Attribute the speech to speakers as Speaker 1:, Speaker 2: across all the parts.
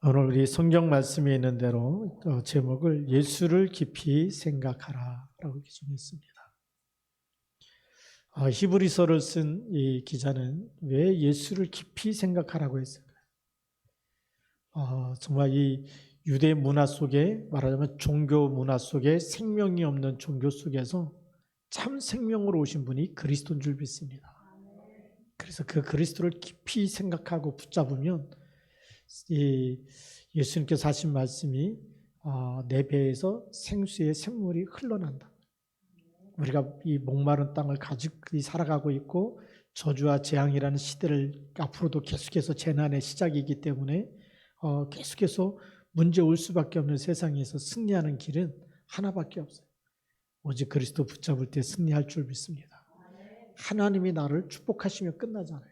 Speaker 1: 오늘 우리 성경 말씀에 있는 대로 제목을 예수를 깊이 생각하라 라고 정했습니다. 히브리서를 쓴 이 기자는 왜 예수를 깊이 생각하라고 했을까요? 정말 이 유대 문화 속에, 말하자면 종교 문화 속에 생명이 없는 종교 속에서 참 생명으로 오신 분이 그리스도인 줄 믿습니다. 그래서 그 그리스도를 깊이 생각하고 붙잡으면 이 예수님께서 하신 말씀이 내 배에서 생수의 샘물이 흘러난다. 우리가 이 목마른 땅을 가지고 살아가고 있고 저주와 재앙이라는 시대를 앞으로도 계속해서 재난의 시작이기 때문에 계속해서 문제 올 수밖에 없는 세상에서 승리하는 길은 하나밖에 없어요. 오직 그리스도 붙잡을 때 승리할 줄 믿습니다. 하나님이 나를 축복하시면 끝나잖아요.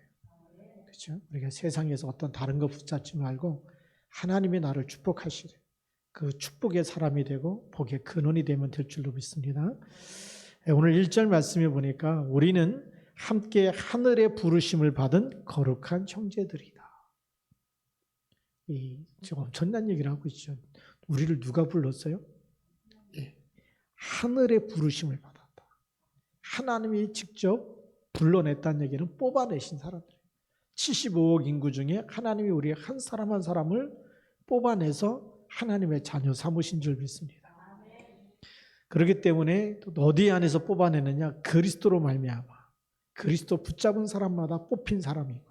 Speaker 1: 그렇죠? 우리가 세상에서 어떤 다른 거 붙잡지 말고 하나님이 나를 축복하시래. 그 축복의 사람이 되고 복의 근원이 되면 될 줄로 믿습니다. 오늘 1절 말씀에 보니까 우리는 함께 하늘의 부르심을 받은 거룩한 형제들이다. 지금 엄청난 얘기를 하고 있죠. 우리를 누가 불렀어요? 하늘의 부르심을 받았다. 하나님이 직접 불러냈다는 얘기는 뽑아내신 사람들. 75억 인구 중에 하나님이 우리 한 사람 한 사람을 뽑아내서 하나님의 자녀 삼으신 줄 믿습니다. 그렇기 때문에 어디 안에서 뽑아내느냐? 그리스도로 말미암아. 그리스도 붙잡은 사람마다 뽑힌 사람이고,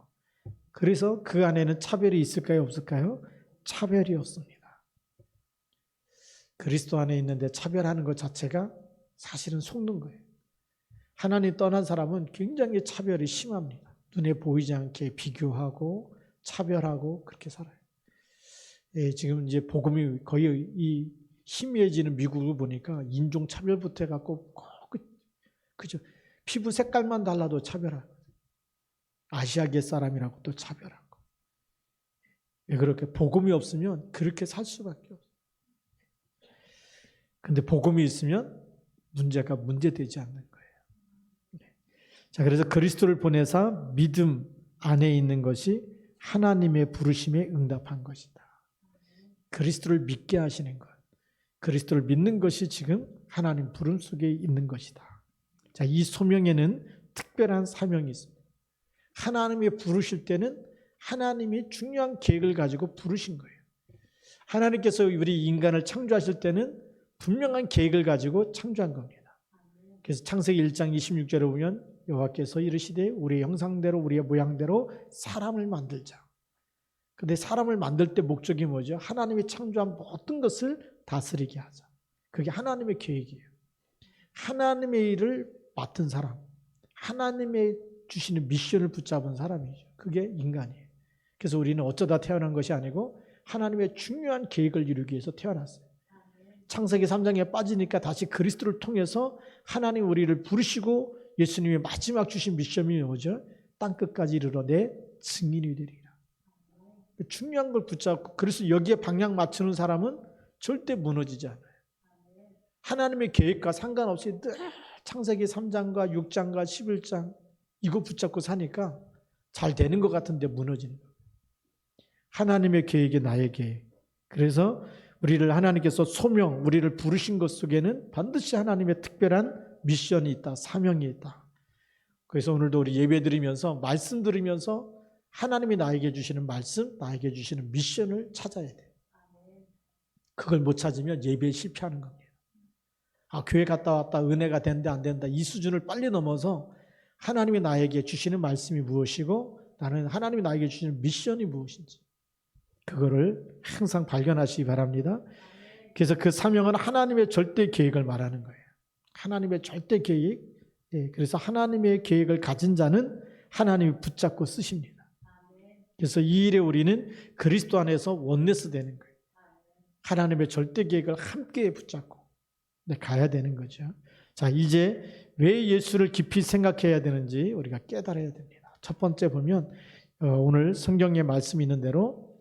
Speaker 1: 그래서 그 안에는 차별이 있을까요? 없을까요? 차별이 없습니다. 그리스도 안에 있는데 차별하는 것 자체가 사실은 속는 거예요. 하나님 떠난 사람은 굉장히 차별이 심합니다. 눈에 보이지 않게 비교하고 차별하고 그렇게 살아요. 지금 이제 복음이 거의 이 희미해지는 미국을 보니까 인종 차별부터 해갖고 그죠? 피부 색깔만 달라도 차별하고 아시아계 사람이라고 또 차별하고. 왜 그렇게 복음이 없으면 그렇게 살 수밖에 없어요. 근데 복음이 있으면 문제가 문제되지 않는 거예요. 자, 그래서 그리스도를 보내사 믿음 안에 있는 것이 하나님의 부르심에 응답한 것이다. 그리스도를 믿게 하시는 것, 그리스도를 믿는 것이 지금 하나님 부름 속에 있는 것이다. 자, 이 소명에는 특별한 사명이 있습니다. 하나님이 부르실 때는 하나님이 중요한 계획을 가지고 부르신 거예요. 하나님께서 우리 인간을 창조하실 때는 분명한 계획을 가지고 창조한 겁니다. 그래서 창세기 1장 26절에 보면 여호와께서 이르시되 우리의 형상대로 우리의 모양대로 사람을 만들자. 근데 사람을 만들 때 목적이 뭐죠? 하나님이 창조한 모든 것을 다스리게 하자. 그게 하나님의 계획이에요. 하나님의 일을 맡은 사람, 하나님의 주시는 미션을 붙잡은 사람이죠. 그게 인간이에요. 그래서 우리는 어쩌다 태어난 것이 아니고 하나님의 중요한 계획을 이루기 위해서 태어났어요. 창세기 3장에 빠지니까 다시 그리스도를 통해서 하나님 우리를 부르시고 예수님이 마지막 주신 미션이 뭐죠? 땅끝까지 이르러 내 증인이 되리라. 중요한 걸 붙잡고, 그래서 여기에 방향 맞추는 사람은 절대 무너지지 않아요. 하나님의 계획과 상관없이 늘 창세기 3장과 6장과 11장 이거 붙잡고 사니까 잘 되는 것 같은데 무너지는 거예요. 하나님의 계획이 나의 계획. 그래서 우리를 하나님께서 소명, 우리를 부르신 것 속에는 반드시 하나님의 특별한 미션이 있다, 사명이 있다. 그래서 오늘도 우리 예배 드리면서 말씀 들으면서 하나님이 나에게 주시는 말씀, 나에게 주시는 미션을 찾아야 돼요. 그걸 못 찾으면 예배에 실패하는 겁니다. 교회 갔다 왔다 은혜가 된다 안 된다 이 수준을 빨리 넘어서 하나님이 나에게 주시는 말씀이 무엇이고 나는 하나님이 나에게 주시는 미션이 무엇인지 그거를 항상 발견하시기 바랍니다. 그래서 그 사명은 하나님의 절대 계획을 말하는 거예요. 하나님의 절대 계획. 그래서 하나님의 계획을 가진 자는 하나님이 붙잡고 쓰십니다. 그래서 이 일에 우리는 그리스도 안에서 원네스 되는 거예요. 하나님의 절대 계획을 함께 붙잡고 가야 되는 거죠. 자, 이제 왜 예수를 깊이 생각해야 되는지 우리가 깨달아야 됩니다. 첫 번째 보면 오늘 성경에 말씀이 있는 대로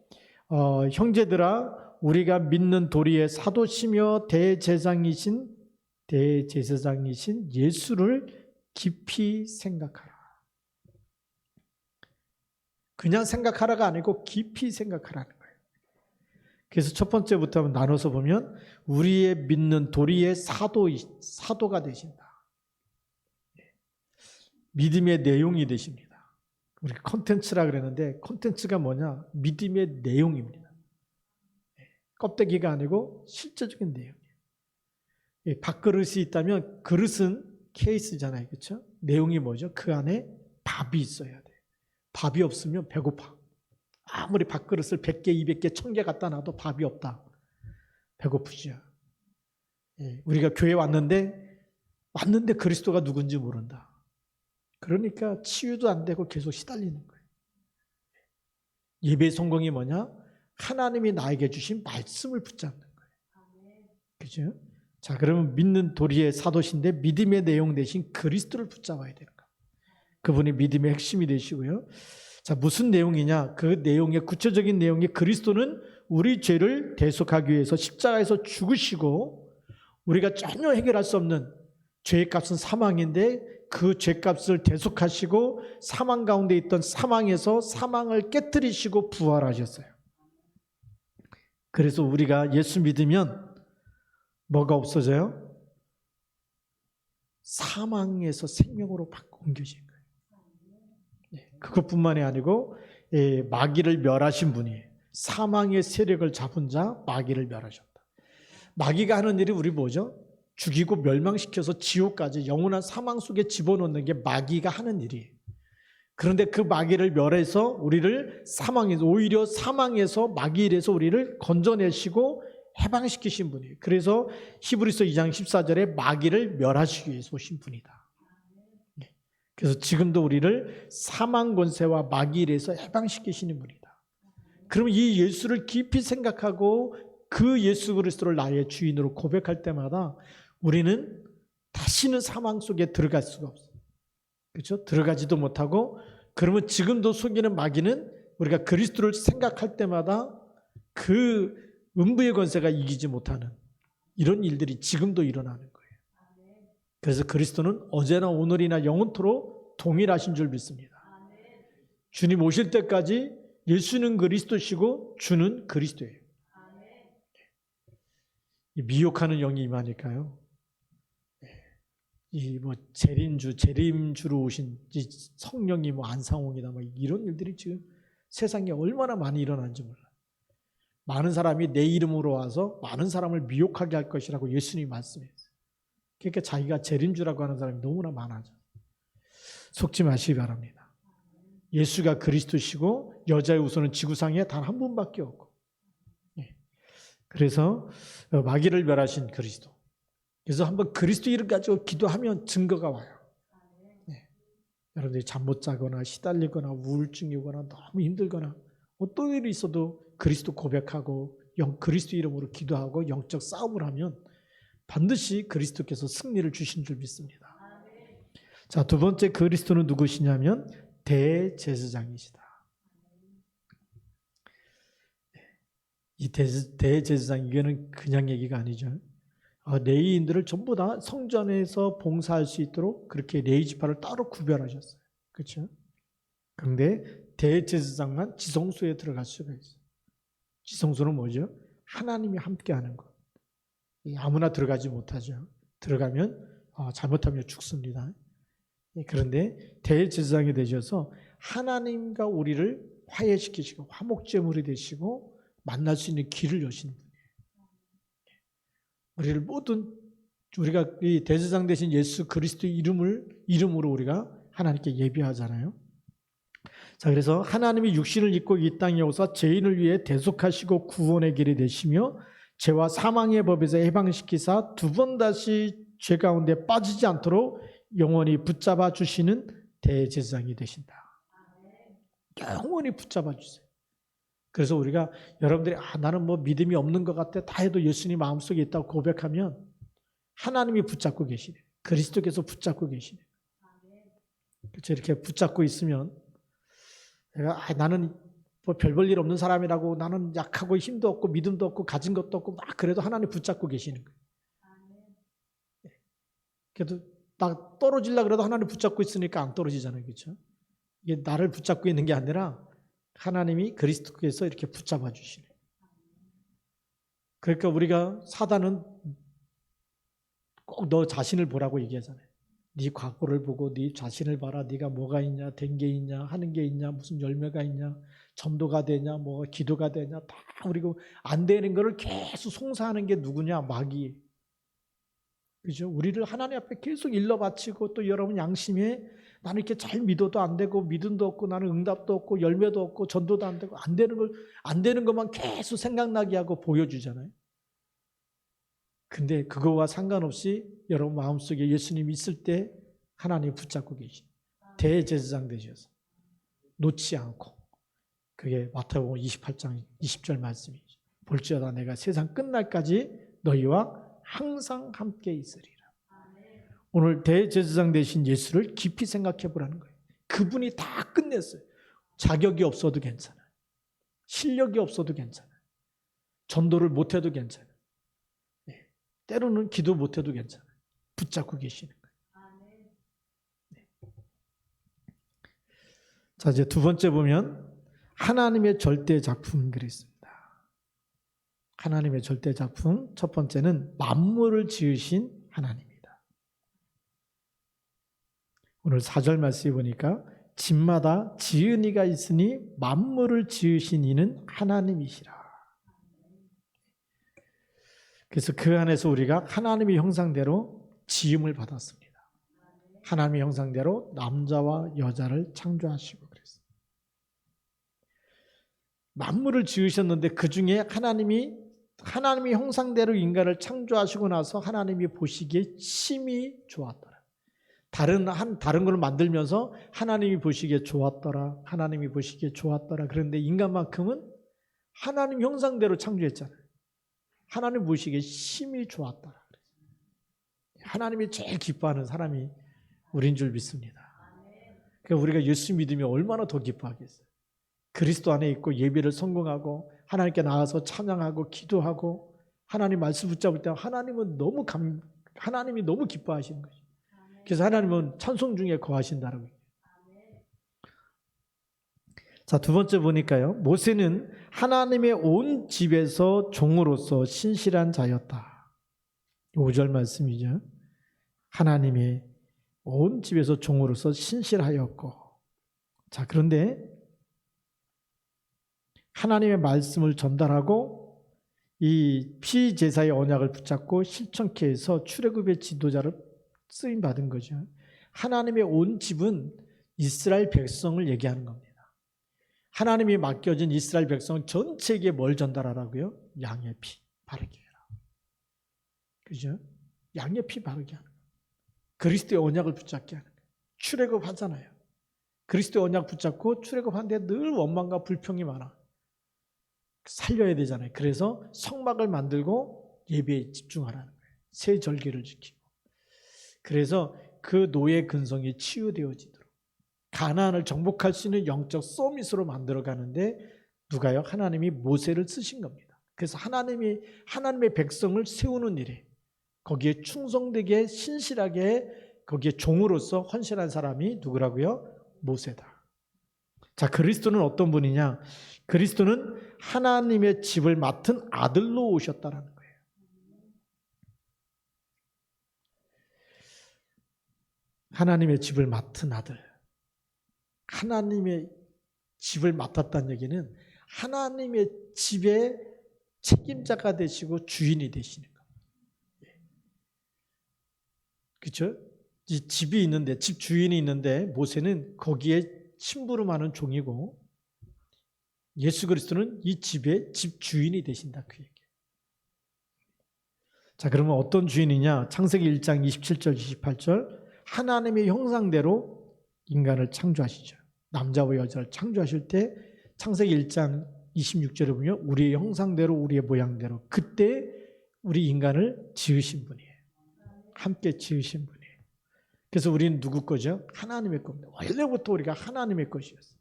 Speaker 1: 형제들아 우리가 믿는 도리의 사도시며 대제사장이신 예수를 깊이 생각하라. 그냥 생각하라가 아니고 깊이 생각하라는 거예요. 그래서 첫 번째부터 나눠서 보면 우리의 믿는 도리의 사도가 되신다. 믿음의 내용이 되십니다. 우리 컨텐츠라 그랬는데 컨텐츠가 뭐냐? 믿음의 내용입니다. 껍데기가 아니고 실제적인 내용이에요. 밥그릇이 있다면 그릇은 케이스잖아요. 그렇죠? 내용이 뭐죠? 그 안에 밥이 있어야 돼. 밥이 없으면 배고파. 아무리 밥그릇을 100개, 200개, 1000개 갖다 놔도 밥이 없다. 배고프죠. 우리가 교회 왔는데 그리스도가 누군지 모른다. 그러니까 치유도 안 되고 계속 시달리는 거예요. 예배 성공이 뭐냐? 하나님이 나에게 주신 말씀을 붙잡는 거예요. 그죠? 자, 그러면 믿는 도리의 사도신데 믿음의 내용 대신 그리스도를 붙잡아야 되는 거예요. 그분이 믿음의 핵심이 되시고요. 자, 무슨 내용이냐? 그 내용의 구체적인 내용이 그리스도는 우리 죄를 대속하기 위해서 십자가에서 죽으시고 우리가 전혀 해결할 수 없는 죄의 값은 사망인데 그 죄값을 대속하시고 사망 가운데 있던 사망에서 사망을 깨뜨리시고 부활하셨어요. 그래서 우리가 예수 믿으면 뭐가 없어져요? 사망에서 생명으로 옮겨진 거예요. 그것뿐만이 아니고 마귀를 멸하신 분이에요. 사망의 세력을 잡은 자 마귀를 멸하셨다. 마귀가 하는 일이 우리 뭐죠? 죽이고 멸망시켜서 지옥까지 영원한 사망 속에 집어넣는 게 마귀가 하는 일이에요. 그런데 그 마귀를 멸해서 우리를 오히려 사망에서 마귀에서 우리를 건져내시고 해방시키신 분이에요. 그래서 히브리서 2장 14절에 마귀를 멸하시기 위해서 오신 분이다. 그래서 지금도 우리를 사망 권세와 마귀에서 해방시키시는 분이다. 그럼 이 예수를 깊이 생각하고 그 예수 그리스도를 나의 주인으로 고백할 때마다 우리는 다시는 사망 속에 들어갈 수가 없어요. 그렇죠? 들어가지도 못하고 그러면 지금도 속이는 마귀는 우리가 그리스도를 생각할 때마다 그 음부의 권세가 이기지 못하는 이런 일들이 지금도 일어나는 거예요. 그래서 그리스도는 어제나 오늘이나 영원토록 동일하신 줄 믿습니다. 주님 오실 때까지 예수는 그리스도시고 주는 그리스도예요. 미혹하는 영이 임하니까요. 이 재림주로 오신 성령이 안상홍이다 이런 일들이 지금 세상에 얼마나 많이 일어나는지 몰라요. 많은 사람이 내 이름으로 와서 많은 사람을 미혹하게 할 것이라고 예수님이 말씀했어요. 그러니까 자기가 재림주라고 하는 사람이 너무나 많아져. 속지 마시기 바랍니다. 예수가 그리스도시고 여자의 우선은 지구상에 단 한 분밖에 없고. 그래서 마귀를 멸하신 그리스도. 그래서 한번 그리스도 이름 가지고 기도하면 증거가 와요. 여러분들이 잠 못 자거나 시달리거나 우울증이 오거나 너무 힘들거나 어떤 일이 있어도 그리스도 고백하고 그리스도 이름으로 기도하고 영적 싸움을 하면 반드시 그리스도께서 승리를 주신 줄 믿습니다. 자, 두 번째 그리스도는 누구시냐면 대제사장이시다. 이 대제사장 이거는 그냥 얘기가 아니죠. 레위인들을 전부 다 성전에서 봉사할 수 있도록 그렇게 레위 지파를 따로 구별하셨어요. 그렇죠? 그런데 대제사장만 지성소에 들어갈 수가 있어요. 지성소는 뭐죠? 하나님이 함께하는 것. 아무나 들어가지 못하죠. 들어가면 잘못하면 죽습니다. 그런데 대제사장이 되셔서 하나님과 우리를 화해시키시고 화목제물이 되시고 만날 수 있는 길을 여시는 분이에요. 우리를 우리가 이 대제사장 되신 예수 그리스도의 이름으로 우리가 하나님께 예배하잖아요. 자, 그래서 하나님이 육신을 입고 이 땅에 오사 죄인을 위해 대속하시고 구원의 길이 되시며 죄와 사망의 법에서 해방시키사 두 번 다시 죄 가운데 빠지지 않도록 영원히 붙잡아 주시는 대제사장이 되신다. 영원히 붙잡아 주세요. 그래서 우리가 여러분들이 나는 믿음이 없는 것 같아 다 해도 예수님 마음속에 있다고 고백하면 하나님이 붙잡고 계시네. 그리스도께서 붙잡고 계시네. 그렇죠? 이렇게 붙잡고 있으면 내가 나는 별 볼 일 없는 사람이라고 나는 약하고 힘도 없고 믿음도 없고 가진 것도 없고 그래도 하나님 붙잡고 계시는 거예요. 그래도 나 떨어지려고 그래도 하나님 붙잡고 있으니까 안 떨어지잖아요. 그렇죠? 이게 나를 붙잡고 있는 게 아니라 하나님이 그리스도께서 이렇게 붙잡아 주시네. 그러니까 우리가 사단은 꼭 너 자신을 보라고 얘기하잖아요. 네 과거를 보고 네 자신을 봐라. 네가 뭐가 있냐, 된 게 있냐, 하는 게 있냐, 무슨 열매가 있냐, 전도가 되냐, 뭐가 기도가 되냐, 다 그리고 안 되는 거를 계속 송사하는 게 누구냐? 마귀. 그죠? 우리를 하나님 앞에 계속 일러 바치고 또 여러분 양심에 나는 이렇게 잘 믿어도 안 되고 믿음도 없고 나는 응답도 없고 열매도 없고 전도도 안 되고 안 되는 것만 계속 생각나게 하고 보여주잖아요. 근데 그거와 상관없이 여러분 마음속에 예수님이 있을 때 하나님 붙잡고 계신 대제사장 되셔서 놓지 않고 그게 마태복음 28장 20절 말씀이죠. 볼지어다 내가 세상 끝날까지 너희와 항상 함께 있으리라. 오늘 대제사장 되신 예수를 깊이 생각해 보라는 거예요. 그분이 다 끝냈어요. 자격이 없어도 괜찮아요. 실력이 없어도 괜찮아요. 전도를 못해도 괜찮아요. 때로는 기도 못해도 괜찮아요. 붙잡고 계시는 거예요. 네. 자, 이제 두 번째 보면 하나님의 절대 작품 그랬습니다. 하나님의 절대 작품 첫 번째는 만물을 지으신 하나님입니다. 오늘 4절 말씀에 보니까 집마다 지은 이가 있으니 만물을 지으신 이는 하나님이시라. 그래서 그 안에서 우리가 하나님의 형상대로 지음을 받았습니다. 하나님의 형상대로 남자와 여자를 창조하시고 그랬어요. 만물을 지으셨는데 그 중에 하나님의 형상대로 인간을 창조하시고 나서 하나님이 보시기에 심히 좋았더라. 다른 걸 만들면서 하나님이 보시기에 좋았더라. 하나님이 보시기에 좋았더라. 그런데 인간만큼은 하나님 형상대로 창조했잖아요. 하나님 보시기에 심히 좋았더라. 하나님이 제일 기뻐하는 사람이 우리인 줄 믿습니다. 그러니까 우리가 예수 믿으면 얼마나 더 기뻐하겠어요. 그리스도 안에 있고 예배를 성공하고 하나님께 나와서 찬양하고 기도하고 하나님 말씀 붙잡을 때 하나님이 너무 기뻐하시는 거죠. 그래서 하나님은 찬송 중에 거하신다라고. 자, 두 번째 보니까요. 모세는 하나님의 온 집에서 종으로서 신실한 자였다. 5절 말씀이죠. 하나님의 온 집에서 종으로서 신실하였고. 자, 그런데 하나님의 말씀을 전달하고 이 피제사의 언약을 붙잡고 실천케 해서 출애굽의 지도자를 쓰임 받은 거죠. 하나님의 온 집은 이스라엘 백성을 얘기하는 겁니다. 하나님이 맡겨진 이스라엘 백성 전체에게 뭘 전달하라고요? 양의 피 바르게 해라. 그죠? 양의 피 바르게 하는 거예요. 그리스도의 언약을 붙잡게 하는 거예요. 출애굽 하잖아요. 그리스도의 언약 붙잡고 출애굽하는데 늘 원망과 불평이 많아. 살려야 되잖아요. 그래서 성막을 만들고 예배에 집중하라는 거예요. 새 절기를 지키고. 그래서 그 노예 근성이 치유되어지도록 가나안을 정복할 수 있는 영적 서밋으로 만들어가는데 누가요? 하나님이 모세를 쓰신 겁니다. 그래서 하나님의 백성을 세우는 일에 거기에 충성되게 신실하게 거기에 종으로서 헌신한 사람이 누구라고요? 모세다. 자, 그리스도는 어떤 분이냐? 그리스도는 하나님의 집을 맡은 아들로 오셨다라는 거예요. 하나님의 집을 맡은 아들. 하나님의 집을 맡았다는 얘기는 하나님의 집의 책임자가 되시고 주인이 되시는 겁니다. 그렇죠? 이 집이 있는데 집 주인이 있는데 모세는 거기에 심부름하는 종이고 예수 그리스도는 이 집의 집 주인이 되신다 그 얘기예요. 자, 그러면 어떤 주인이냐? 창세기 1장 27절 28절 하나님의 형상대로 인간을 창조하시죠. 남자와 여자를 창조하실 때 창세기 1장 26절에 보면 우리의 형상대로 우리의 모양대로 그때 우리 인간을 지으신 분이에요. 함께 지으신 분이에요. 그래서 우리는 누구 거죠? 하나님의 겁니다. 원래부터 우리가 하나님의 것이었어요.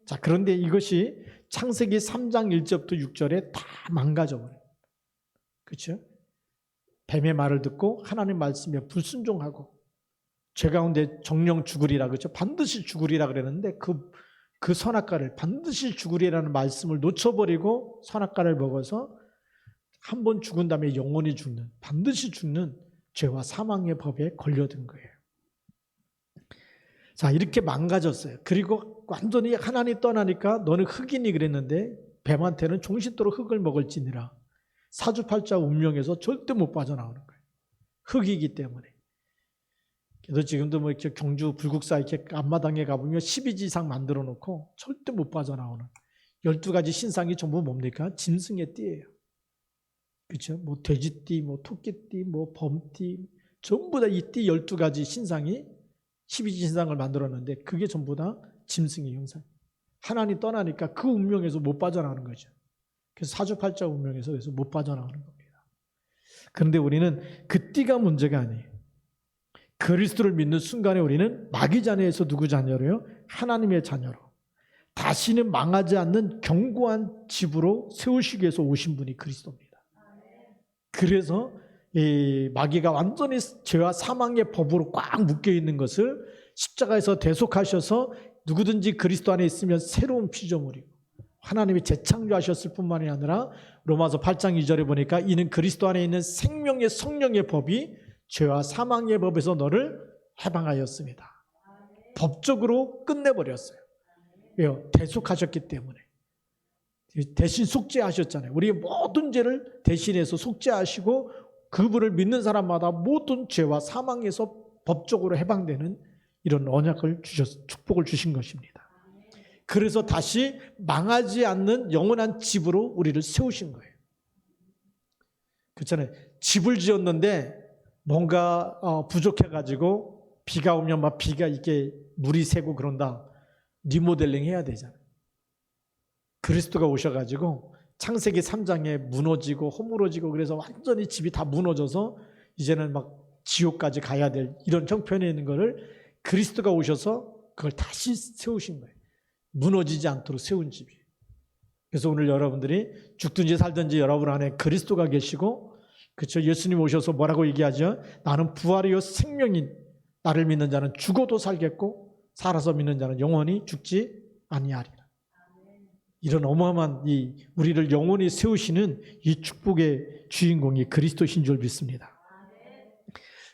Speaker 1: 자, 그런데 이것이 창세기 3장 1절부터 6절에 다 망가져버려요. 그렇죠? 뱀의 말을 듣고 하나님 말씀에 불순종하고 죄 가운데 정령 죽으리라 그렇죠? 반드시 죽으리라 그랬는데 그 선악과를 반드시 죽으리라는 말씀을 놓쳐버리고 선악과를 먹어서 한 번 죽은 다음에 영원히 죽는, 반드시 죽는 죄와 사망의 법에 걸려든 거예요. 자, 이렇게 망가졌어요. 그리고 완전히 하나님 떠나니까 너는 흑인이 그랬는데 뱀한테는 종신토록 흙을 먹을지니라. 사주팔자 운명에서 절대 못 빠져나오는 거예요. 흙이기 때문에. 그래서 지금도 뭐 이렇게 경주 불국사 이렇게 앞마당에 가보면 12지 이상 만들어 놓고 절대 못 빠져나오는 12가지 신상이 전부 뭡니까? 짐승의 띠예요. 그렇죠? 뭐 돼지띠, 뭐 토끼띠, 뭐 범띠, 전부 다 이 띠 12가지 신상이 12지 신상을 만들었는데 그게 전부 다 짐승의 형상. 하나님 떠나니까 그 운명에서 못 빠져나오는 거죠. 그래서 사주팔자 운명에서 그래서 못 빠져나오는 겁니다. 그런데 우리는 그 띠가 문제가 아니에요. 그리스도를 믿는 순간에 우리는 마귀 자녀에서 누구 자녀로요? 하나님의 자녀로. 다시는 망하지 않는 견고한 집으로 세우시기 위해서 오신 분이 그리스도입니다. 그래서 이 마귀가 완전히 죄와 사망의 법으로 꽉 묶여있는 것을 십자가에서 대속하셔서 누구든지 그리스도 안에 있으면 새로운 피조물이고 하나님이 재창조하셨을 뿐만이 아니라 로마서 8장 2절에 보니까 이는 그리스도 안에 있는 생명의 성령의 법이 죄와 사망의 법에서 너를 해방하였습니다. 법적으로 끝내버렸어요. 왜요? 대속하셨기 때문에. 대신 속죄하셨잖아요. 우리의 모든 죄를 대신해서 속죄하시고 그분을 믿는 사람마다 모든 죄와 사망에서 법적으로 해방되는 이런 언약을 축복을 주신 것입니다. 그래서 다시 망하지 않는 영원한 집으로 우리를 세우신 거예요. 그렇잖아요. 집을 지었는데 뭔가 부족해가지고 비가 오면 막 비가 이렇게 물이 새고 그런다. 리모델링 해야 되잖아요. 그리스도가 오셔가지고 창세기 3장에 무너지고 허물어지고 그래서 완전히 집이 다 무너져서 이제는 막 지옥까지 가야 될 이런 형편에 있는 거를 그리스도가 오셔서 그걸 다시 세우신 거예요. 무너지지 않도록 세운 집이. 그래서 오늘 여러분들이 죽든지 살든지 여러분 안에 그리스도가 계시고 그렇죠. 예수님 오셔서 뭐라고 얘기하죠? 나는 부활이요 생명인 나를 믿는 자는 죽어도 살겠고 살아서 믿는 자는 영원히 죽지 아니하리라. 이런 어마어마한 이 우리를 영원히 세우시는 이 축복의 주인공이 그리스도신 줄 믿습니다.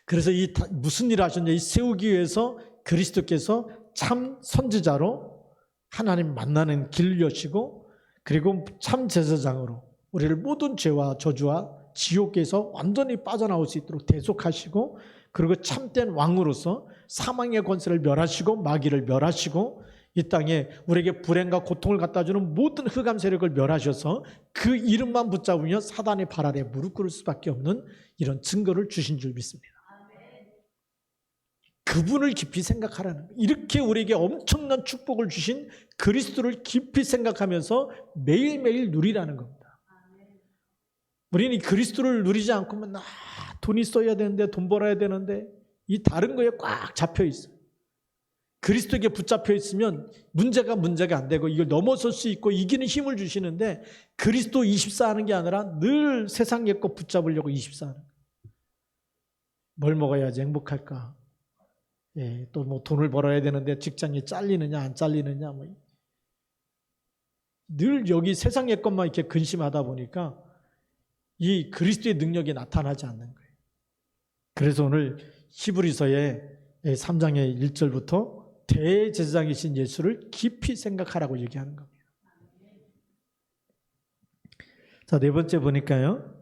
Speaker 1: 그래서 이 무슨 일을 하셨냐? 이 세우기 위해서 그리스도께서 참 선지자로 하나님 만나는 길을 여시고 그리고 참 제사장으로 우리를 모든 죄와 저주와 지옥에서 완전히 빠져나올 수 있도록 대속하시고 그리고 참된 왕으로서 사망의 권세를 멸하시고 마귀를 멸하시고 이 땅에 우리에게 불행과 고통을 갖다주는 모든 흑암 세력을 멸하셔서 그 이름만 붙잡으며 사단의 발 아래 무릎 꿇을 수밖에 없는 이런 증거를 주신 줄 믿습니다. 그분을 깊이 생각하라는 거예요. 이렇게 우리에게 엄청난 축복을 주신 그리스도를 깊이 생각하면서 매일매일 누리라는 겁니다. 우리는 그리스도를 누리지 않고만 돈이 써야 되는데 돈 벌어야 되는데 이 다른 거에 꽉 잡혀 있어요. 그리스도에게 붙잡혀 있으면 문제가 안 되고 이걸 넘어설 수 있고 이기는 힘을 주시는데 그리스도 24 하는 게 아니라 늘 세상의 것 붙잡으려고 24 하는 거예요. 뭘 먹어야지 행복할까? 예, 또 뭐 돈을 벌어야 되는데 직장이 잘리느냐 안 잘리느냐 뭐 늘 여기 세상의 것만 이렇게 근심하다 보니까 이 그리스도의 능력이 나타나지 않는 거예요. 그래서 오늘 히브리서의 3장의 1절부터 대제사장이신 예수를 깊이 생각하라고 얘기하는 겁니다. 자, 네 번째 보니까요.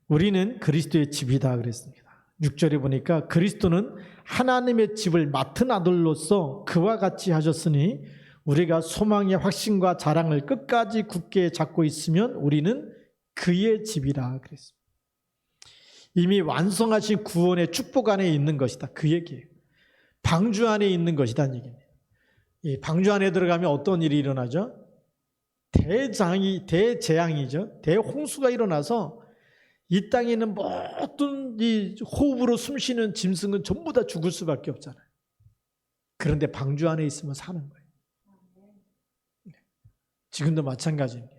Speaker 1: 우리는 그리스도의 집이다 그랬습니다. 6절에 보니까 그리스도는 하나님의 집을 맡은 아들로서 그와 같이 하셨으니 우리가 소망의 확신과 자랑을 끝까지 굳게 잡고 있으면 우리는 그의 집이라 그랬습니다. 이미 완성하신 구원의 축복 안에 있는 것이다. 그 얘기예요. 방주 안에 있는 것이다는 얘기입니다. 이 방주 안에 들어가면 어떤 일이 일어나죠? 대재앙이죠. 대홍수가 일어나서 이 땅에 있는 모든 이 호흡으로 숨쉬는 짐승은 전부 다 죽을 수밖에 없잖아요. 그런데 방주 안에 있으면 사는 거예요. 지금도 마찬가지입니다.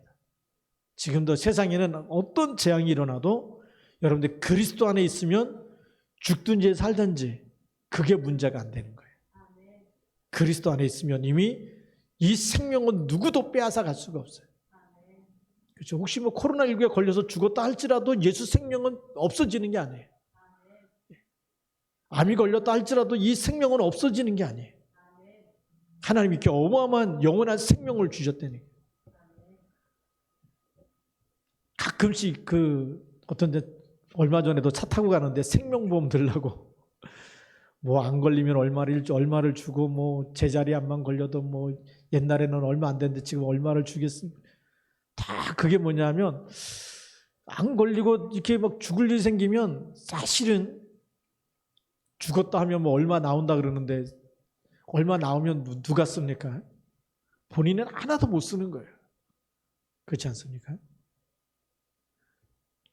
Speaker 1: 지금도 세상에는 어떤 재앙이 일어나도 여러분들 그리스도 안에 있으면 죽든지 살든지 그게 문제가 안 되는 거예요. 그리스도 안에 있으면 이미 이 생명은 누구도 빼앗아 갈 수가 없어요. 그렇죠. 혹시 뭐 코로나19에 걸려서 죽었다 할지라도 예수 생명은 없어지는 게 아니에요. 암이 걸렸다 할지라도 이 생명은 없어지는 게 아니에요. 하나님이 이렇게 어마어마한 영원한 생명을 주셨다니. 가끔씩 어떤 데 얼마 전에도 차 타고 가는데 생명보험 들라고 뭐 안 걸리면 얼마를 주고 뭐 제자리 암만 걸려도 뭐 옛날에는 얼마 안 됐는데 지금 얼마를 주겠습니까? 다 그게 뭐냐면 안 걸리고 이렇게 막 죽을 일 생기면 사실은 죽었다 하면 뭐 얼마 나온다 그러는데 얼마 나오면 누가 씁니까? 본인은 하나도 못 쓰는 거예요. 그렇지 않습니까?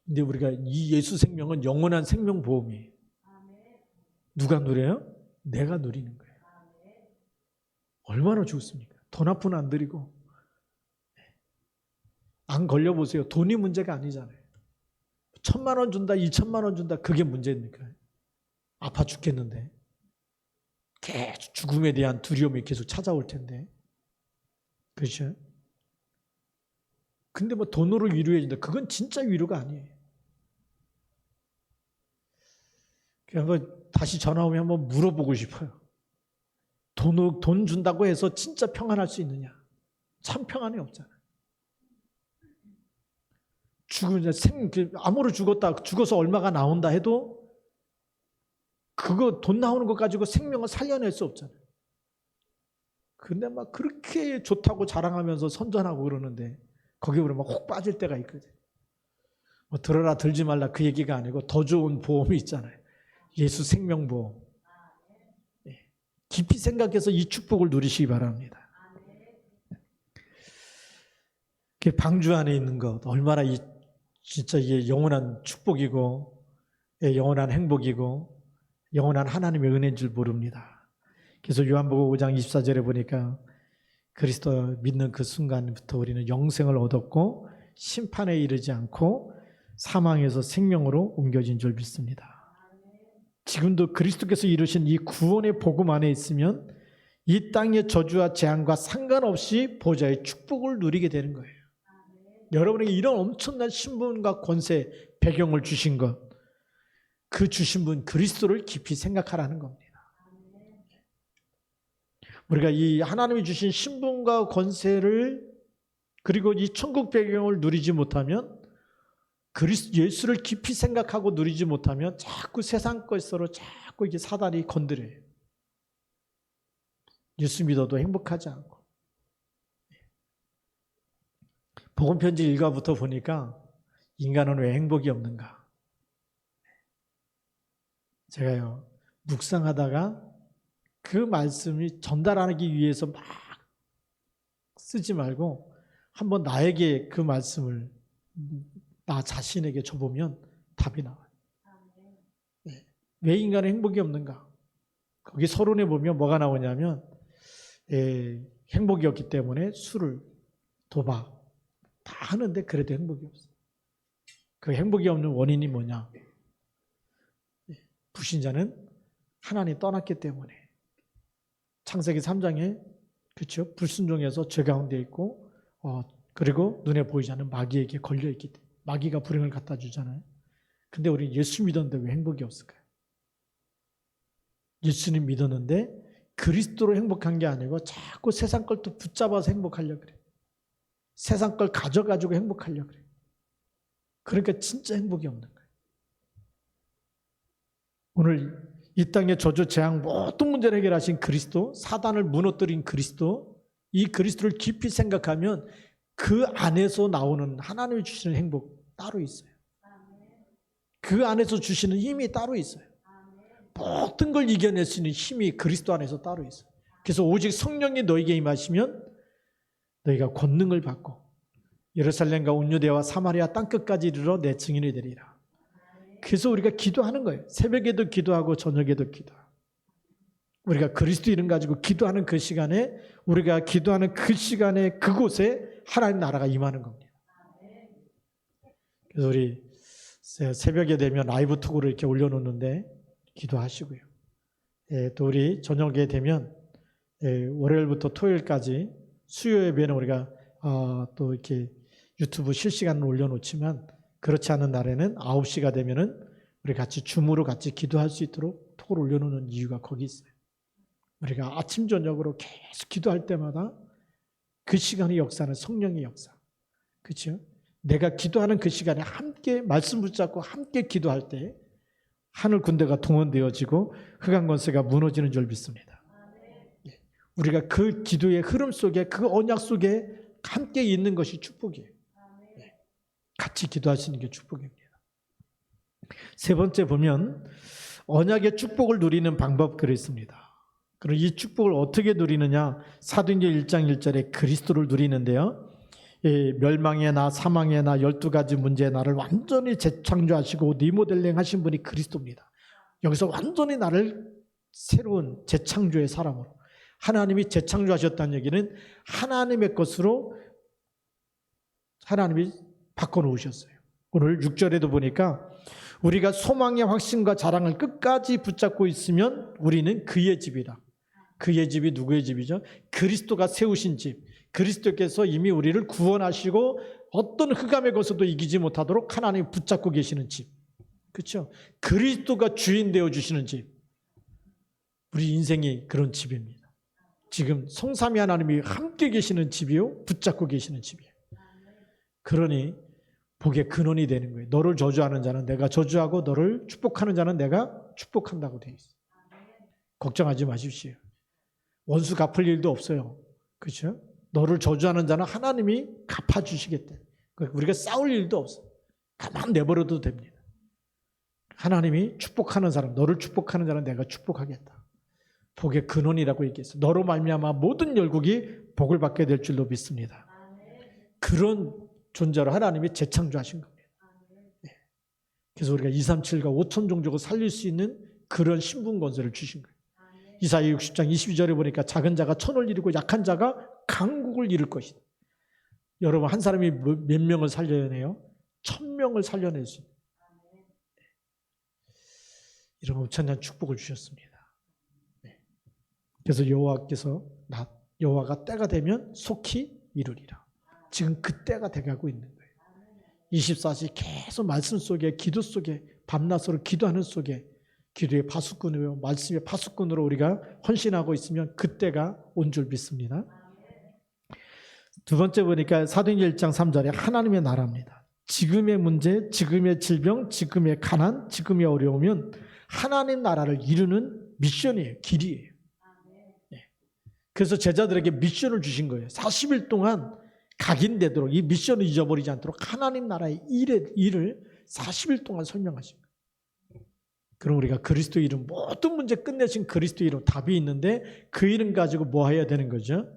Speaker 1: 근데 우리가 이 예수 생명은 영원한 생명보험이에요. 누가 누려요? 내가 누리는 거예요. 얼마나 좋습니까? 돈 한 푼 안 들이고. 안 걸려보세요. 돈이 문제가 아니잖아요. 1,000만 원 준다, 2,000만 원 준다, 그게 문제입니까? 아파 죽겠는데. 계속 죽음에 대한 두려움이 계속 찾아올 텐데. 그렇죠? 근데 뭐 돈으로 위로해준다. 그건 진짜 위로가 아니에요. 그냥 다시 전화 오면 한번 물어보고 싶어요. 돈 준다고 해서 진짜 평안할 수 있느냐? 참 평안이 없잖아요. 암으로 죽어서 얼마가 나온다 해도 그거 돈 나오는 것 가지고 생명을 살려낼 수 없잖아요. 근데 막 그렇게 좋다고 자랑하면서 선전하고 그러는데 거기에 우리 막 혹 빠질 때가 있거든. 뭐 들어라 들지 말라 그 얘기가 아니고 더 좋은 보험이 있잖아요. 예수 생명보험. 깊이 생각해서 이 축복을 누리시기 바랍니다. 방주 안에 있는 것 얼마나 진짜 이게 영원한 축복이고 영원한 행복이고 영원한 하나님의 은혜인 줄 모릅니다. 그래서 요한복음 5장 24절에 보니까 그리스도 믿는 그 순간부터 우리는 영생을 얻었고 심판에 이르지 않고 사망에서 생명으로 옮겨진 줄 믿습니다. 지금도 그리스도께서 이루신 이 구원의 복음 안에 있으면 이 땅의 저주와 재앙과 상관없이 보좌의 축복을 누리게 되는 거예요. 여러분에게 이런 엄청난 신분과 권세, 배경을 주신 것, 그 주신 분 그리스도를 깊이 생각하라는 겁니다. 우리가 이 하나님이 주신 신분과 권세를 그리고 이 천국 배경을 누리지 못하면 예수를 깊이 생각하고 누리지 못하면 자꾸 세상 것으로 자꾸 이게 사단이 건드려요. 예수 믿어도 행복하지 않고. 복음편지 1과부터 보니까 인간은 왜 행복이 없는가? 제가요 묵상하다가 그 말씀이 전달하기 위해서 막 쓰지 말고 한번 나에게 그 말씀을 나 자신에게 줘보면 답이 나와요. 네. 왜 인간은 행복이 없는가? 거기 서론에 보면 뭐가 나오냐면 행복이 없기 때문에 술을, 도박 다 하는데 그래도 행복이 없어요. 그 행복이 없는 원인이 뭐냐? 불신자는 하나님 떠났기 때문에 창세기 3장에 그렇죠? 불순종해서 죄 가운데 있고 그리고 눈에 보이지 않는 마귀에게 걸려있기 때문에 마귀가 불행을 갖다 주잖아요. 근데 우리 예수 믿었는데 왜 행복이 없을까요? 예수님 믿었는데 그리스도로 행복한 게 아니고 자꾸 세상 걸 또 붙잡아서 행복하려고 그래요. 세상 걸 가져가지고 행복하려고 그래요. 그러니까 진짜 행복이 없는 거예요. 오늘 이 땅의 저주, 재앙, 모든 문제를 해결하신 그리스도, 사단을 무너뜨린 그리스도, 이 그리스도를 깊이 생각하면 그 안에서 나오는 하나님이 주시는 행복 따로 있어요. 그 안에서 주시는 힘이 따로 있어요. 모든 걸 이겨낼 수 있는 힘이 그리스도 안에서 따로 있어요. 그래서 오직 성령이 너에게 임하시면 너희가 권능을 받고 예루살렘과 온 유대와 사마리아 땅끝까지 이르러 내 증인이 되리라. 그래서 우리가 기도하는 거예요. 새벽에도 기도하고 저녁에도 기도하고. 우리가 그리스도 이름 가지고 기도하는 그 시간에 우리가 기도하는 그 시간에 그곳에 하나님 나라가 임하는 겁니다. 그래서 우리 새벽에 되면 라이브 톡으로 이렇게 올려놓는데 기도하시고요. 또 우리 저녁에 되면 월요일부터 토요일까지 수요 예배는 우리가 또 이렇게 유튜브 실시간으로 올려놓지만 그렇지 않은 날에는 9시가 되면은 우리 같이 줌으로 같이 기도할 수 있도록 톡을 올려놓는 이유가 거기 있어요. 우리가 아침 저녁으로 계속 기도할 때마다 그 시간의 역사는 성령의 역사. 그렇죠? 내가 기도하는 그 시간에 함께 말씀 붙잡고 함께 기도할 때 하늘 군대가 동원되어지고 흑암 권세가 무너지는 줄 믿습니다. 우리가 그 기도의 흐름 속에 그 언약 속에 함께 있는 것이 축복이에요. 같이 기도하시는 게 축복입니다. 세 번째 보면 언약의 축복을 누리는 방법 그랬습니다. 그럼 이 축복을 어떻게 누리느냐? 사도행전 1장 1절에 그리스도를 누리는데요. 멸망의 나 사망의 나 12가지 문제의 나를 완전히 재창조하시고 리모델링 하신 분이 그리스도입니다. 여기서 완전히 나를 새로운 재창조의 사람으로 하나님이 재창조하셨다는 얘기는 하나님의 것으로 하나님이 바꿔놓으셨어요. 오늘 6절에도 보니까 우리가 소망의 확신과 자랑을 끝까지 붙잡고 있으면 우리는 그의 집이다. 그의 집이 누구의 집이죠? 그리스도가 세우신 집. 그리스도께서 이미 우리를 구원하시고 어떤 흑암의 것에도 이기지 못하도록 하나님이 붙잡고 계시는 집. 그렇죠? 그리스도가 주인 되어 주시는 집. 우리 인생이 그런 집입니다. 지금 성삼위 하나님이 함께 계시는 집이요, 붙잡고 계시는 집이에요. 그러니 복의 근원이 되는 거예요. 너를 저주하는 자는 내가 저주하고 너를 축복하는 자는 내가 축복한다고 되어 있어요. 걱정하지 마십시오. 원수 갚을 일도 없어요. 그렇죠? 너를 저주하는 자는 하나님이 갚아주시겠대. 우리가 싸울 일도 없어요. 가만 내버려도 됩니다. 하나님이 축복하는 사람, 너를 축복하는 자는 내가 축복하겠다. 복의 근원이라고 얘기했어요. 너로 말미암아 모든 열국이 복을 받게 될 줄로 믿습니다. 그런 존재로 하나님이 재창조하신 겁니다. 그래서 우리가 237과 5천 종족을 살릴 수 있는 그런 신분 권세를 주신 거예요. 이사야 60장 22절에 보니까 작은 자가 천을 이루고 약한 자가 강국을 이룰 것이다. 여러분 한 사람이 몇 명을 살려내요? 1000명을 살려낼 수 있는 이런 엄청난 축복을 주셨습니다. 그래서 여호와가 때가 되면 속히 이루리라. 지금 그 때가 돼가고 있는 거예요. 24시 계속 말씀 속에 기도 속에 밤낮으로 기도하는 속에 기도의 파수꾼으로 말씀의 파수꾼으로 우리가 헌신하고 있으면 그때가 온 줄 믿습니다. 두 번째 보니까 사도행전 1장 3절에 하나님의 나라입니다. 지금의 문제, 지금의 질병, 지금의 가난, 지금의 어려움은 하나님 나라를 이루는 미션이에요. 길이에요. 그래서 제자들에게 미션을 주신 거예요. 40일 동안 각인되도록 이 미션을 잊어버리지 않도록 하나님 나라의 일을 40일 동안 설명하신 거예요. 그럼 우리가 그리스도 이름 모든 문제 끝내신 그리스도 이름 답이 있는데 그 이름 가지고 뭐 해야 되는 거죠?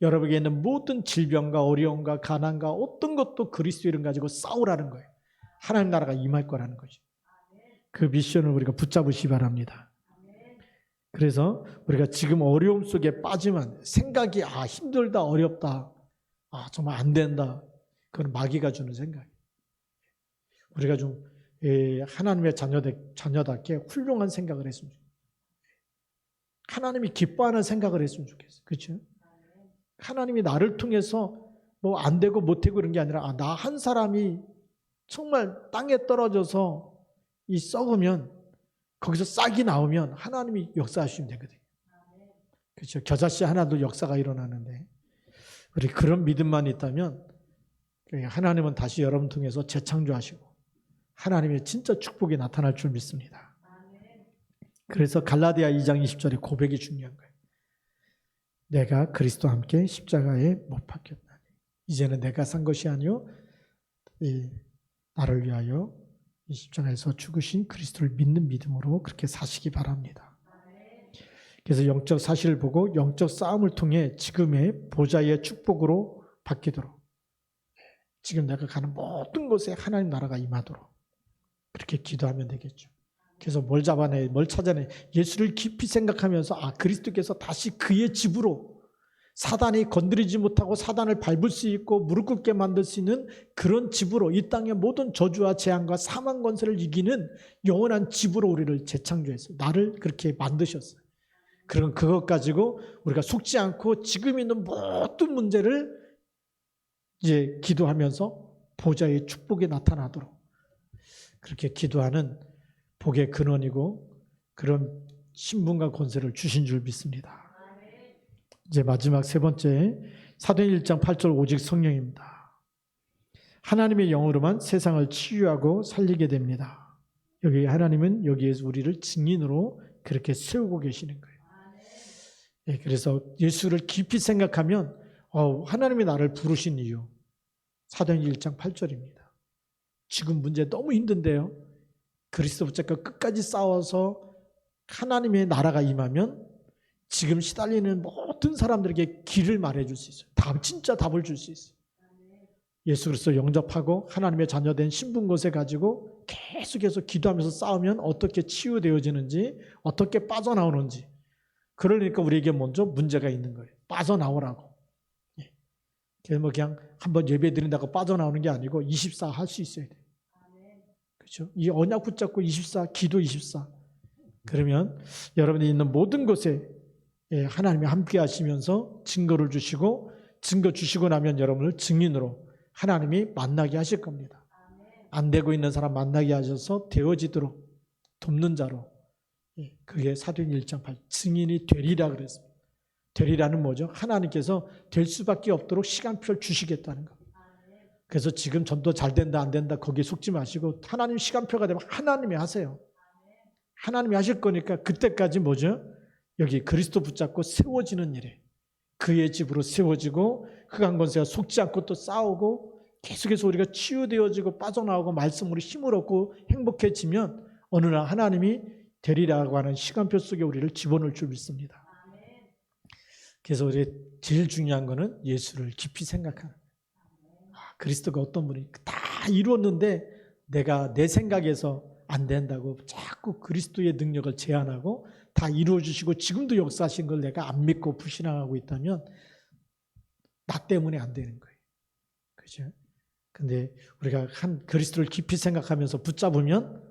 Speaker 1: 여러분에게 있는 모든 질병과 어려움과 가난과 어떤 것도 그리스도 이름 가지고 싸우라는 거예요. 하나님 나라가 임할 거라는 거죠. 그 미션을 우리가 붙잡으시 바랍니다. 그래서 우리가 지금 어려움 속에 빠지면 생각이 힘들다 어렵다 정말 안 된다 그건 마귀가 주는 생각이에요. 우리가 좀 하나님의 자녀답게 훌륭한 생각을 했으면 좋겠어요. 하나님이 기뻐하는 생각을 했으면 좋겠어요. 그렇죠? 하나님이 나를 통해서 뭐 안 되고 못 되고 그런 게 아니라 나 한 사람이 정말 땅에 떨어져서 이 썩으면 거기서 싹이 나오면 하나님이 역사하시면 되거든요. 그렇죠? 겨자씨 하나도 역사가 일어나는데 우리 그런 믿음만 있다면 하나님은 다시 여러분 통해서 재창조하시고 하나님의 진짜 축복이 나타날 줄 믿습니다. 그래서 갈라디아 2장 20절의 고백이 중요한 거예요. 내가 그리스도와 함께 십자가에 못 박혔나니 이제는 내가 산 것이 아니요 나를 위하여 이 십자가에서 죽으신 그리스도를 믿는 믿음으로 그렇게 사시기 바랍니다. 그래서 영적 사실을 보고 영적 싸움을 통해 지금의 보좌의 축복으로 바뀌도록 지금 내가 가는 모든 곳에 하나님 나라가 임하도록 그렇게 기도하면 되겠죠. 그래서 뭘 찾아내 예수를 깊이 생각하면서 그리스도께서 다시 그의 집으로 사단이 건드리지 못하고 사단을 밟을 수 있고 무릎 꿇게 만들 수 있는 그런 집으로 이 땅의 모든 저주와 재앙과 사망 권세를 이기는 영원한 집으로 우리를 재창조했어요. 나를 그렇게 만드셨어요. 그럼 그것 가지고 우리가 속지 않고 지금 있는 모든 문제를 이제 기도하면서 보좌의 축복이 나타나도록 그렇게 기도하는 복의 근원이고 그런 신분과 권세를 주신 줄 믿습니다. 이제 마지막 세 번째, 사도행전 1장 8절 오직 성령입니다. 하나님의 영으로만 세상을 치유하고 살리게 됩니다. 여기 하나님은 여기에서 우리를 증인으로 그렇게 세우고 계시는 거예요. 그래서 예수를 깊이 생각하면 하나님이 나를 부르신 이유, 사도행전 1장 8절입니다. 지금 문제 너무 힘든데요. 그리스도 붙잡고 끝까지 싸워서 하나님의 나라가 임하면 지금 시달리는 모든 사람들에게 길을 말해줄 수 있어요. 진짜 답을 줄 수 있어요. 예수 그리스도 영접하고 하나님의 자녀된 신분곳에 가지고 계속해서 기도하면서 싸우면 어떻게 치유되어지는지, 어떻게 빠져나오는지. 그러니까 우리에게 먼저 문제가 있는 거예요. 빠져나오라고. 그냥 한번 예배 드린다고 빠져나오는 게 아니고 24 할 수 있어야 돼요. 그렇죠? 이 언약 붙잡고 24, 기도 24. 그러면 여러분이 있는 모든 곳에 하나님이 함께 하시면서 증거를 주시고, 증거 주시고 나면 여러분을 증인으로 하나님이 만나게 하실 겁니다. 안 되고 있는 사람 만나게 하셔서 되어지도록 돕는 자로, 그게 사도행전 1장 8 증인이 되리라 그랬습니다. 되리라는 뭐죠? 하나님께서 될 수밖에 없도록 시간표를 주시겠다는 거. 그래서 지금 전도 잘 된다 안 된다 거기에 속지 마시고 하나님 시간표가 되면 하나님이 하세요. 하나님이 하실 거니까 그때까지 뭐죠? 여기 그리스도 붙잡고 세워지는 일에 그의 집으로 세워지고 흑암 권세가 속지 않고 또 싸우고 계속해서 우리가 치유되어지고 빠져나오고 말씀으로 힘을 얻고 행복해지면 어느 날 하나님이 되리라고 하는 시간표 속에 우리를 집어넣을 줄 믿습니다. 그래서 우리 제일 중요한 거는 예수를 깊이 생각하는 거예요. 그리스도가 어떤 분이 다 이루었는데 내가 내 생각에서 안 된다고 자꾸 그리스도의 능력을 제한하고 다 이루어주시고 지금도 역사하신 걸 내가 안 믿고 불신앙하고 있다면 나 때문에 안 되는 거예요. 그죠? 근데 우리가 한 그리스도를 깊이 생각하면서 붙잡으면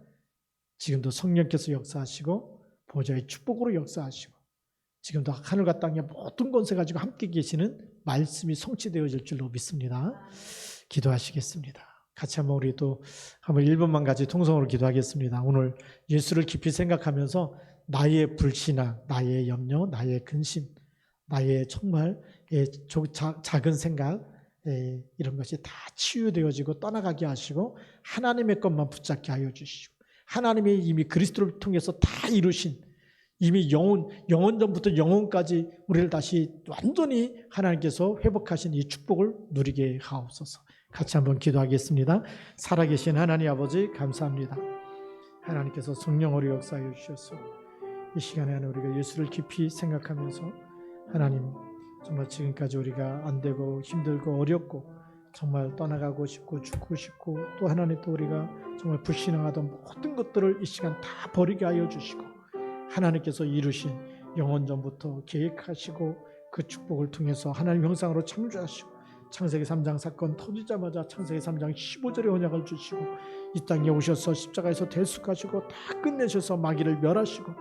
Speaker 1: 지금도 성령께서 역사하시고 보좌의 축복으로 역사하시고 지금도 하늘과 땅의 모든 권세 가지고 함께 계시는 말씀이 성취되어질 줄로 믿습니다. 기도하시겠습니다. 같이 한번 우리 또 한번 1분만 같이 통성으로 기도하겠습니다. 오늘 예수를 깊이 생각하면서 나의 불신앙, 나의 염려, 나의 근심, 나의 정말 작은 생각 이런 것이 다 치유되어지고 떠나가게 하시고 하나님의 것만 붙잡게 하여 주시고 하나님이 이미 그리스도를 통해서 다 이루신 이미 영원전부터 영원까지 우리를 다시 완전히 하나님께서 회복하신 이 축복을 누리게 하옵소서. 같이 한번 기도하겠습니다. 살아계신 하나님 아버지 감사합니다. 하나님께서 성령으로 역사하여 주셔서 이 시간에 우리가 예수를 깊이 생각하면서 하나님 정말 지금까지 우리가 안 되고 힘들고 어렵고 정말 떠나가고 싶고 죽고 싶고 또 하나님 또 우리가 정말 불신앙하던 모든 것들을 이 시간 다 버리게 하여 주시고 하나님께서 이루신 영원전부터 계획하시고 그 축복을 통해서 하나님 형상으로 창조하시고 창세기 3장 사건 터지자마자 창세기 3장 15절의 언약을 주시고 이 땅에 오셔서 십자가에서 대속하시고 다 끝내셔서 마귀를 멸하시고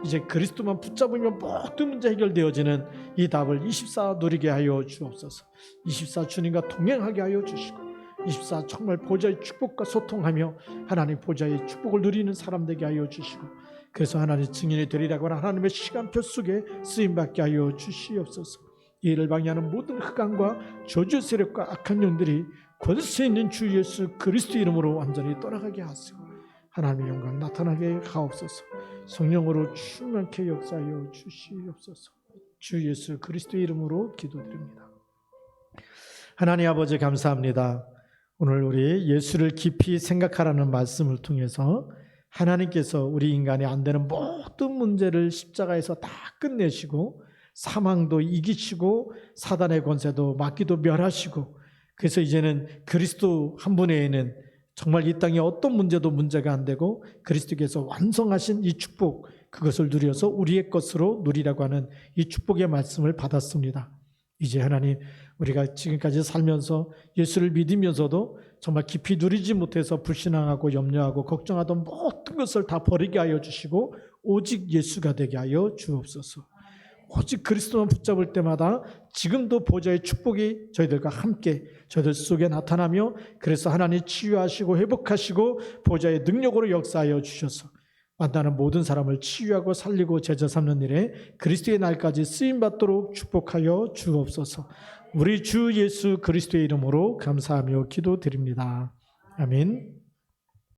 Speaker 1: 이제 그리스도만 붙잡으면 모든 문제 해결되어지는 이 답을 24 누리게 하여 주옵소서. 24 주님과 동행하게 하여 주시고 24 정말 보좌의 축복과 소통하며 하나님 보좌의 축복을 누리는 사람 되게 하여 주시고 그래서 하나님 증인이 되리라고 하는 하나님의 시간표 속에 쓰임받게 하여 주시옵소서. 이를 방해하는 모든 흑암과 저주 세력과 악한 영들이 권세 있는 주 예수 그리스도 이름으로 완전히 떠나가게 하시고 하나님의 영광 나타나게 하옵소서. 성령으로 충만케 역사하여 주시옵소서. 주 예수 그리스도 이름으로 기도드립니다. 하나님 아버지 감사합니다. 오늘 우리 예수를 깊이 생각하라는 말씀을 통해서 하나님께서 우리 인간이 안 되는 모든 문제를 십자가에서 다 끝내시고 사망도 이기시고 사단의 권세도 막기도 멸하시고 그래서 이제는 그리스도 한 분 외에는 정말 이 땅에 어떤 문제도 문제가 안 되고 그리스도께서 완성하신 이 축복 그것을 누려서 우리의 것으로 누리라고 하는 이 축복의 말씀을 받았습니다. 이제 하나님 우리가 지금까지 살면서 예수를 믿으면서도 정말 깊이 누리지 못해서 불신앙하고 염려하고 걱정하던 모든 것을 다 버리게 하여 주시고 오직 예수가 되게 하여 주옵소서. 오직 그리스도만 붙잡을 때마다 지금도 보좌의 축복이 저희들과 함께 저희들 속에 나타나며 그래서 하나님 치유하시고 회복하시고 보좌의 능력으로 역사하여 주셔서 만나는 모든 사람을 치유하고 살리고 제자 삼는 일에 그리스도의 날까지 쓰임받도록 축복하여 주옵소서. 우리 주 예수 그리스도의 이름으로 감사하며 기도드립니다. 아멘.